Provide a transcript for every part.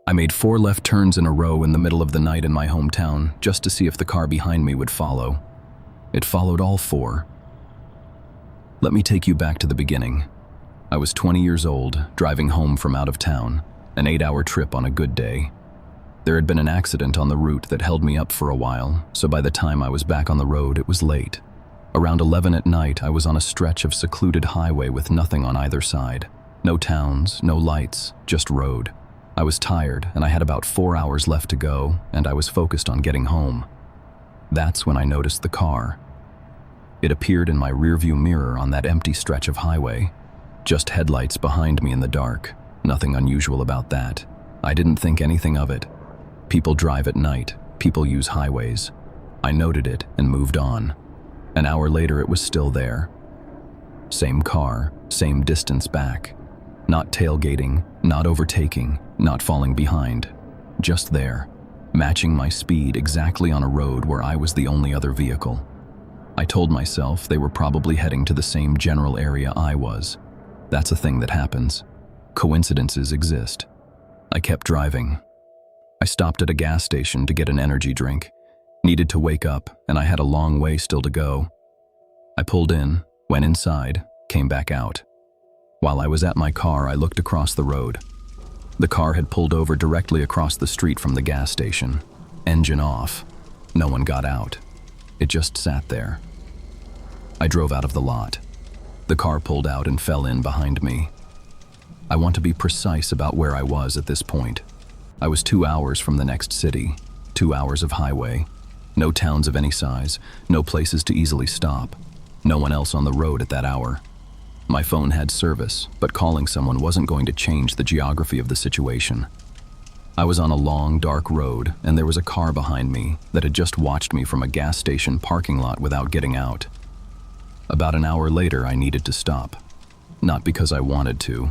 I made 4 left turns in a row in the middle of the night in my hometown just to see if the car behind me would follow. It followed all 4. Let me take you back to the beginning. I was 20 years old, driving home from out of town, an 8-hour trip on a good day. There had been an accident on the route that held me up for a while, so by the time I was back on the road, it was late. Around 11 at night, I was on a stretch of secluded highway with nothing on either side. No towns, no lights, just road. I was tired, and I had about 4 hours left to go, and I was focused on getting home. That's when I noticed the car. It appeared in my rearview mirror on that empty stretch of highway. Just headlights behind me in the dark. Nothing unusual about that. I didn't think anything of it. People drive at night. People use highways. I noted it and moved on. An hour later, it was still there. Same car, same distance back. Not tailgating, not overtaking, not falling behind. Just there, matching my speed exactly on a road where I was the only other vehicle. I told myself they were probably heading to the same general area I was. That's a thing that happens. Coincidences exist. I kept driving. I stopped at a gas station to get an energy drink. Needed to wake up, and I had a long way still to go. I pulled in, went inside, came back out. While I was at my car, I looked across the road. The car had pulled over directly across the street from the gas station. Engine off. No one got out. It just sat there. I drove out of the lot. The car pulled out and fell in behind me. I want to be precise about where I was at this point. I was 2 hours from the next city, 2 hours of highway. No towns of any size, no places to easily stop. No one else on the road at that hour. My phone had service, but calling someone wasn't going to change the geography of the situation. I was on a long, dark road, and there was a car behind me that had just watched me from a gas station parking lot without getting out. About an hour later, I needed to stop. Not because I wanted to,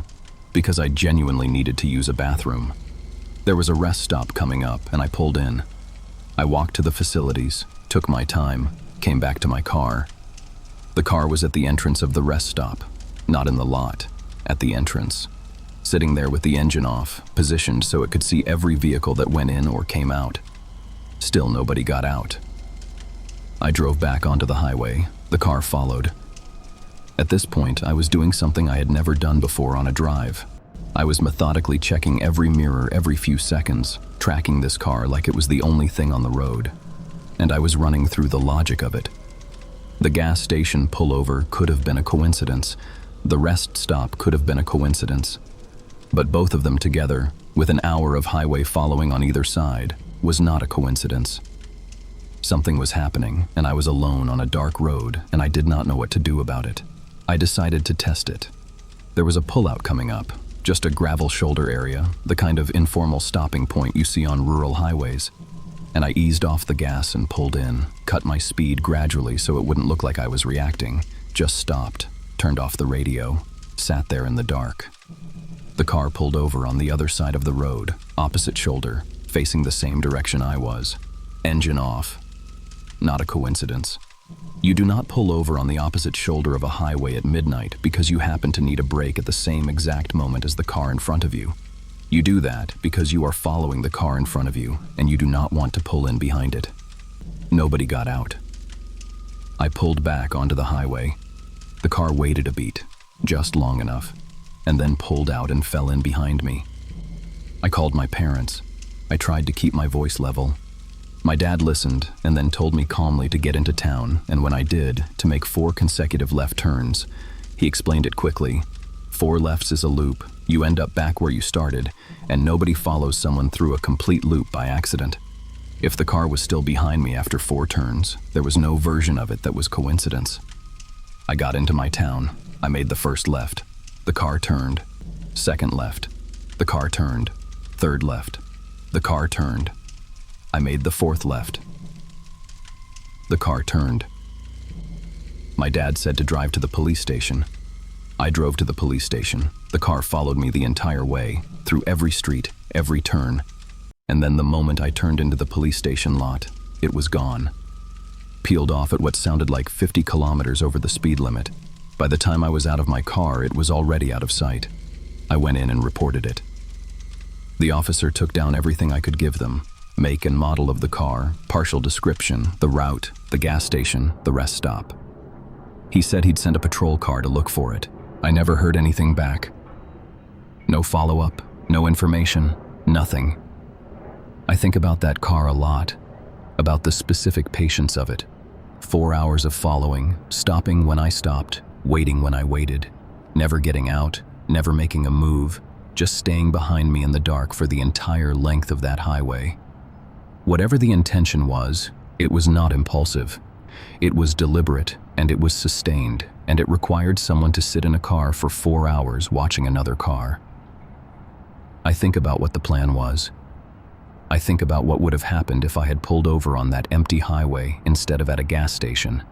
because I genuinely needed to use a bathroom. There was a rest stop coming up, and I pulled in. I walked to the facilities, took my time, came back to my car. The car was at the entrance of the rest stop, not in the lot, at the entrance. Sitting there with the engine off, positioned so it could see every vehicle that went in or came out. Still nobody got out. I drove back onto the highway. The car followed. At this point, I was doing something I had never done before on a drive. I was methodically checking every mirror every few seconds, tracking this car like it was the only thing on the road. And I was running through the logic of it. The gas station pullover could have been a coincidence. The rest stop could have been a coincidence. But both of them together, with an hour of highway following on either side, was not a coincidence. Something was happening, and I was alone on a dark road, and I did not know what to do about it. I decided to test it. There was a pullout coming up, just a gravel shoulder area, the kind of informal stopping point you see on rural highways. And I eased off the gas and pulled in, cut my speed gradually so it wouldn't look like I was reacting, just stopped, turned off the radio, sat there in the dark. The car pulled over on the other side of the road, opposite shoulder, facing the same direction I was. Engine off. Not a coincidence. You do not pull over on the opposite shoulder of a highway at midnight because you happen to need a break at the same exact moment as the car in front of you. You do that because you are following the car in front of you and you do not want to pull in behind it. Nobody got out. I pulled back onto the highway. The car waited a beat, just long enough, and then pulled out and fell in behind me. I called my parents. I tried to keep my voice level. My dad listened and then told me calmly to get into town, and when I did, to make 4 consecutive left turns. He explained it quickly. 4 lefts is a loop. You end up back where you started, and nobody follows someone through a complete loop by accident. If the car was still behind me after 4 turns, there was no version of it that was coincidence. I got into my town. I made the first left. The car turned. Second left. The car turned. Third left. The car turned. I made the 4th left. The car turned. My dad said to drive to the police station. I drove to the police station. The car followed me the entire way, through every street, every turn. And then the moment I turned into the police station lot, it was gone. Peeled off at what sounded like 50 kilometers over the speed limit. By the time I was out of my car, it was already out of sight. I went in and reported it. The officer took down everything I could give them: make and model of the car, partial description, the route, the gas station, the rest stop. He said he'd send a patrol car to look for it. I never heard anything back. No follow-up, no information, nothing. I think about that car a lot, about the specific patience of it. 4 hours of following, stopping when I stopped, waiting when I waited, never getting out, never making a move, just staying behind me in the dark for the entire length of that highway. Whatever the intention was, it was not impulsive. It was deliberate, and it was sustained, and it required someone to sit in a car for 4 hours watching another car. I think about what the plan was. I think about what would have happened if I had pulled over on that empty highway instead of at a gas station.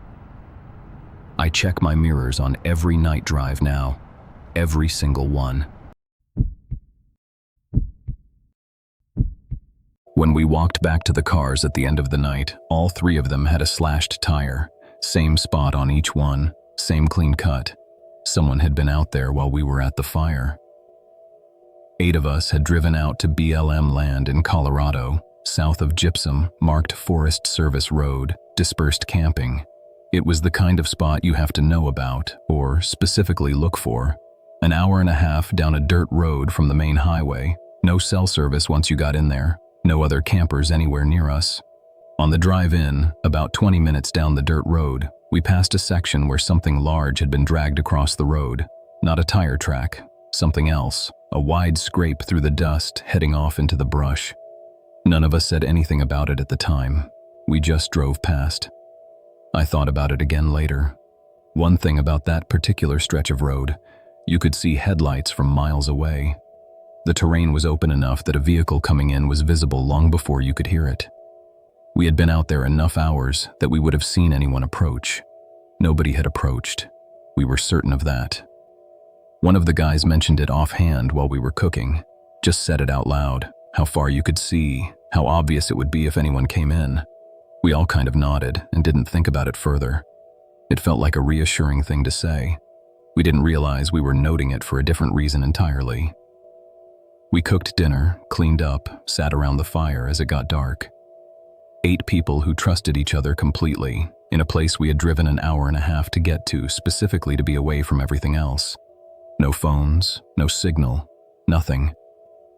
I check my mirrors on every night drive now, every single one. When we walked back to the cars at the end of the night, all 3 of them had a slashed tire, same spot on each one, same clean cut. Someone had been out there while we were at the fire. 8 of us had driven out to BLM land in Colorado, south of Gypsum, marked Forest Service Road, dispersed camping. It was the kind of spot you have to know about, or specifically look for. An hour and a half down a dirt road from the main highway, no cell service once you got in there, no other campers anywhere near us. On the drive in, about 20 minutes down the dirt road, we passed a section where something large had been dragged across the road. Not a tire track, something else, a wide scrape through the dust heading off into the brush. None of us said anything about it at the time. We just drove past. I thought about it again later. One thing about that particular stretch of road, you could see headlights from miles away. The terrain was open enough that a vehicle coming in was visible long before you could hear it. We had been out there enough hours that we would have seen anyone approach. Nobody had approached. We were certain of that. One of the guys mentioned it offhand while we were cooking, just said it out loud, how far you could see, how obvious it would be if anyone came in. We all kind of nodded and didn't think about it further. It felt like a reassuring thing to say. We didn't realize we were noting it for a different reason entirely. We cooked dinner, cleaned up, sat around the fire as it got dark. 8 people who trusted each other completely, in a place we had driven an hour and a half to get to specifically to be away from everything else. No phones, no signal, nothing.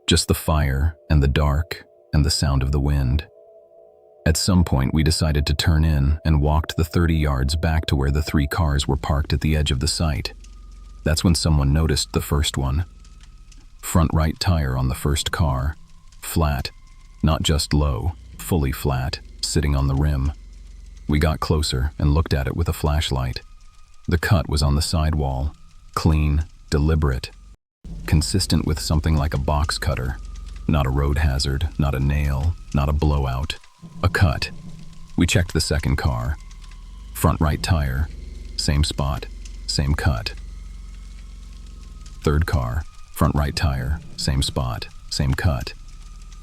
Just the fire and the dark and the sound of the wind. At some point we decided to turn in and walked the 30 yards back to where the 3 cars were parked at the edge of the site. That's when someone noticed the first one. Front right tire on the first car, flat, not just low, fully flat, sitting on the rim. We got closer and looked at it with a flashlight. The cut was on the sidewall, clean, deliberate, consistent with something like a box cutter. Not a road hazard, not a nail, not a blowout. A cut. We checked the second car. Front right tire, same spot, same cut. Third car, front right tire, same spot, same cut.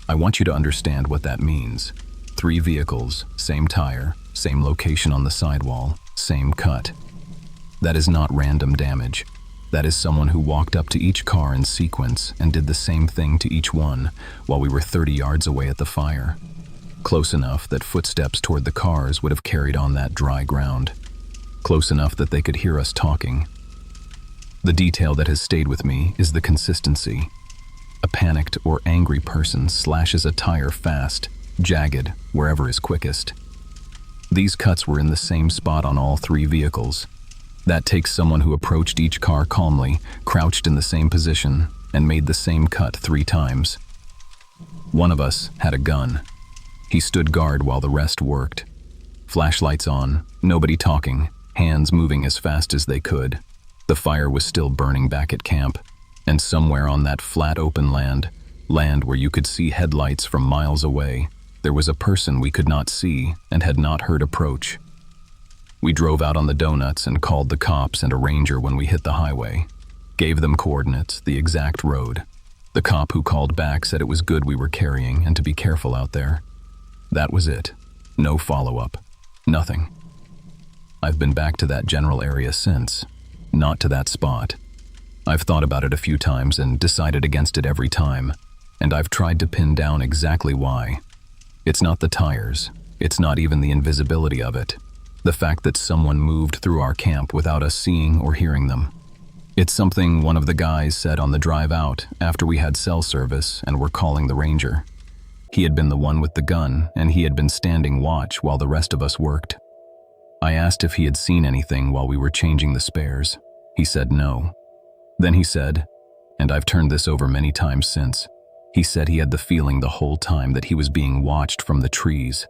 I want you to understand what that means. 3 vehicles, same tire, same location on the sidewall, same cut. That is not random damage. That is someone who walked up to each car in sequence and did the same thing to each one while we were 30 yards away at the fire. Close enough that footsteps toward the cars would have carried on that dry ground. Close enough that they could hear us talking. The detail that has stayed with me is the consistency. A panicked or angry person slashes a tire fast, jagged, wherever is quickest. These cuts were in the same spot on all 3 vehicles. That takes someone who approached each car calmly, crouched in the same position, and made the same cut 3 times. One of us had a gun. He stood guard while the rest worked. Flashlights on, nobody talking, hands moving as fast as they could. The fire was still burning back at camp, and somewhere on that flat open land where you could see headlights from miles away, there was a person we could not see and had not heard approach. We drove out on the donuts and called the cops and a ranger when we hit the highway. Gave them coordinates, the exact road. The cop who called back said it was good we were carrying and to be careful out there. That was it. No follow-up. Nothing. I've been back to that general area since. Not to that spot. I've thought about it a few times and decided against it every time. And I've tried to pin down exactly why. It's not the tires. It's not even the invisibility of it. The fact that someone moved through our camp without us seeing or hearing them. It's something one of the guys said on the drive out after we had cell service and were calling the ranger. He had been the one with the gun, and he had been standing watch while the rest of us worked. I asked if he had seen anything while we were changing the spares. He said no. Then he said, and I've turned this over many times since, he said he had the feeling the whole time that he was being watched from the trees.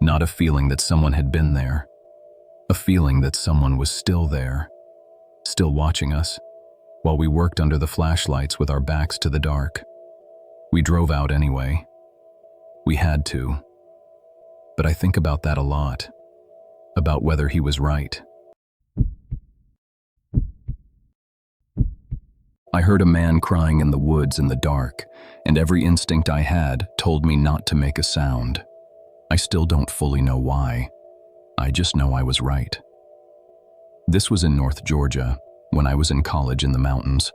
Not a feeling that someone had been there. A feeling that someone was still there, still watching us, while we worked under the flashlights with our backs to the dark. We drove out anyway. We had to. But I think about that a lot, about whether he was right. I heard a man crying in the woods in the dark, and every instinct I had told me not to make a sound. I still don't fully know why. I just know I was right. This was in North Georgia, when I was in college in the mountains.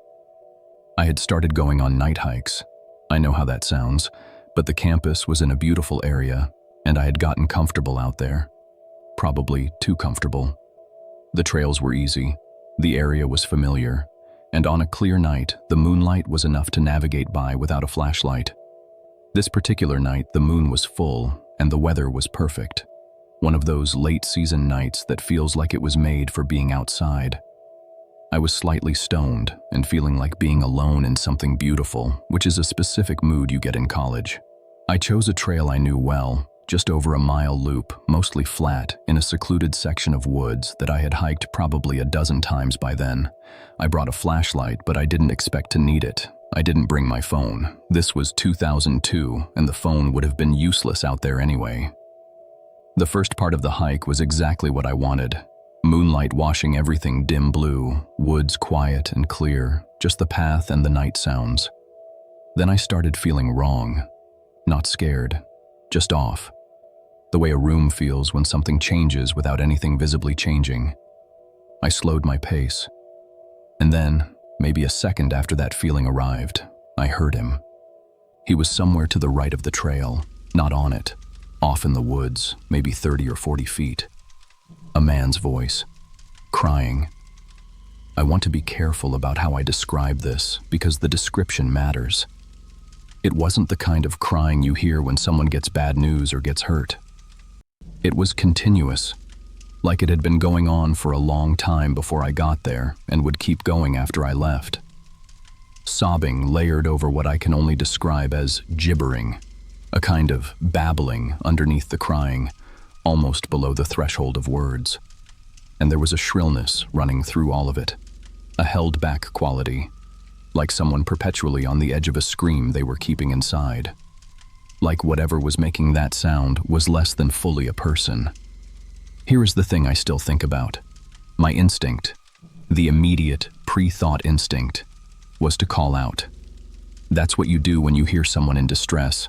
I had started going on night hikes. I know how that sounds, but the campus was in a beautiful area, and I had gotten comfortable out there. Probably too comfortable. The trails were easy, the area was familiar, and on a clear night, the moonlight was enough to navigate by without a flashlight. This particular night, the moon was full, and the weather was perfect. One of those late-season nights that feels like it was made for being outside. I was slightly stoned and feeling like being alone in something beautiful, which is a specific mood you get in college. I chose a trail I knew well, just over a mile loop, mostly flat, in a secluded section of woods that I had hiked probably a dozen times by then. I brought a flashlight, but I didn't expect to need it. I didn't bring my phone. This was 2002, and the phone would have been useless out there anyway. The first part of the hike was exactly what I wanted. Moonlight washing everything dim blue, woods quiet and clear, just the path and the night sounds. Then I started feeling wrong. Not scared, just off. The way a room feels when something changes without anything visibly changing. I slowed my pace. And then, maybe a second after that feeling arrived, I heard him. He was somewhere to the right of the trail, not on it. Off in the woods, maybe 30 or 40 feet. A man's voice, crying. I want to be careful about how I describe this because the description matters. It wasn't the kind of crying you hear when someone gets bad news or gets hurt. It was continuous, like it had been going on for a long time before I got there and would keep going after I left. Sobbing layered over what I can only describe as gibbering. A kind of babbling underneath the crying, almost below the threshold of words. And there was a shrillness running through all of it, a held-back quality, like someone perpetually on the edge of a scream they were keeping inside. Like whatever was making that sound was less than fully a person. Here is the thing I still think about. My instinct, the immediate, pre-thought instinct, was to call out. That's what you do when you hear someone in distress.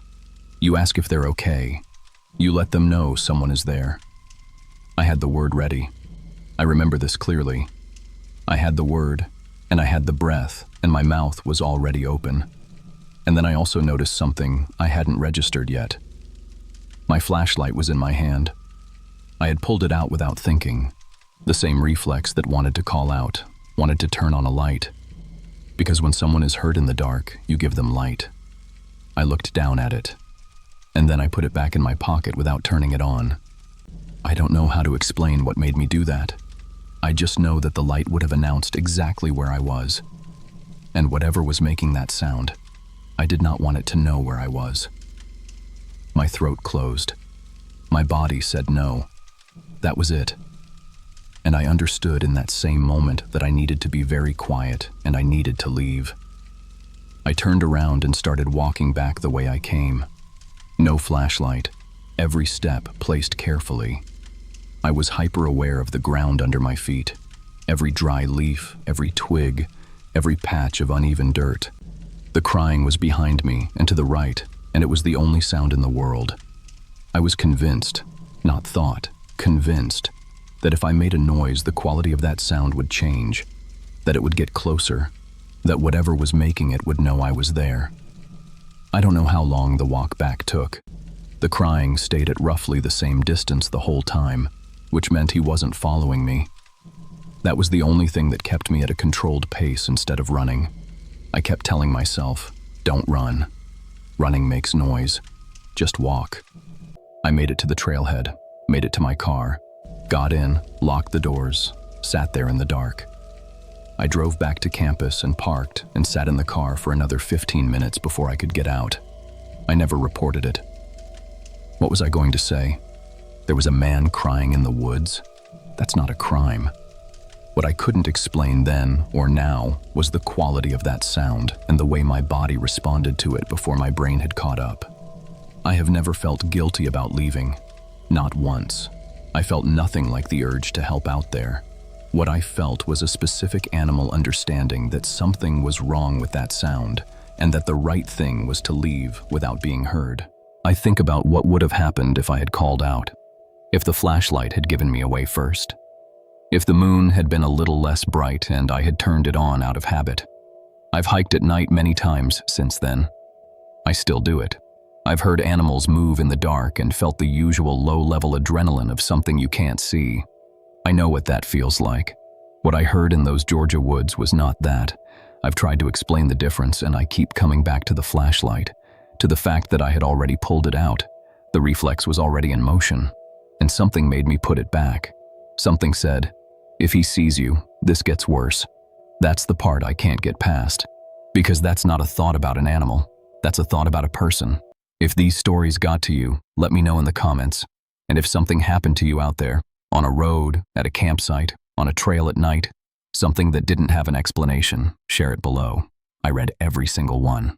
You ask if they're okay. You let them know someone is there. I had the word ready. I remember this clearly. I had the word, and I had the breath, and my mouth was already open. And then I also noticed something I hadn't registered yet. My flashlight was in my hand. I had pulled it out without thinking. The same reflex that wanted to call out, wanted to turn on a light. Because when someone is hurt in the dark, you give them light. I looked down at it. And then I put it back in my pocket without turning it on. I don't know how to explain what made me do that. I just know that the light would have announced exactly where I was. And whatever was making that sound, I did not want it to know where I was. My throat closed. My body said no. That was it. And I understood in that same moment that I needed to be very quiet and I needed to leave. I turned around and started walking back the way I came. No flashlight, every step placed carefully. I was hyper-aware of the ground under my feet, every dry leaf, every twig, every patch of uneven dirt. The crying was behind me and to the right, and it was the only sound in the world. I was convinced, not thought, convinced, that if I made a noise, the quality of that sound would change, that it would get closer, that whatever was making it would know I was there. I don't know how long the walk back took. The crying stayed at roughly the same distance the whole time, which meant he wasn't following me. That was the only thing that kept me at a controlled pace instead of running. I kept telling myself, don't run. Running makes noise. Just walk. I made it to the trailhead, made it to my car, got in, locked the doors, sat there in the dark. I drove back to campus and parked and sat in the car for another 15 minutes before I could get out. I never reported it. What was I going to say? There was a man crying in the woods? That's not a crime. What I couldn't explain then or now was the quality of that sound and the way my body responded to it before my brain had caught up. I have never felt guilty about leaving. Not once. I felt nothing like the urge to help out there. What I felt was a specific animal understanding that something was wrong with that sound and that the right thing was to leave without being heard. I think about what would have happened if I had called out, if the flashlight had given me away first, if the moon had been a little less bright and I had turned it on out of habit. I've hiked at night many times since then. I still do it. I've heard animals move in the dark and felt the usual low-level adrenaline of something you can't see. I know what that feels like. What I heard in those Georgia woods was not that. I've tried to explain the difference and I keep coming back to the flashlight, to the fact that I had already pulled it out. The reflex was already in motion, and something made me put it back. Something said, if he sees you, this gets worse. That's the part I can't get past. Because that's not a thought about an animal. That's a thought about a person. If these stories got to you, let me know in the comments. And if something happened to you out there, on a road, at a campsite, on a trail at night, something that didn't have an explanation, share it below. I read every single one.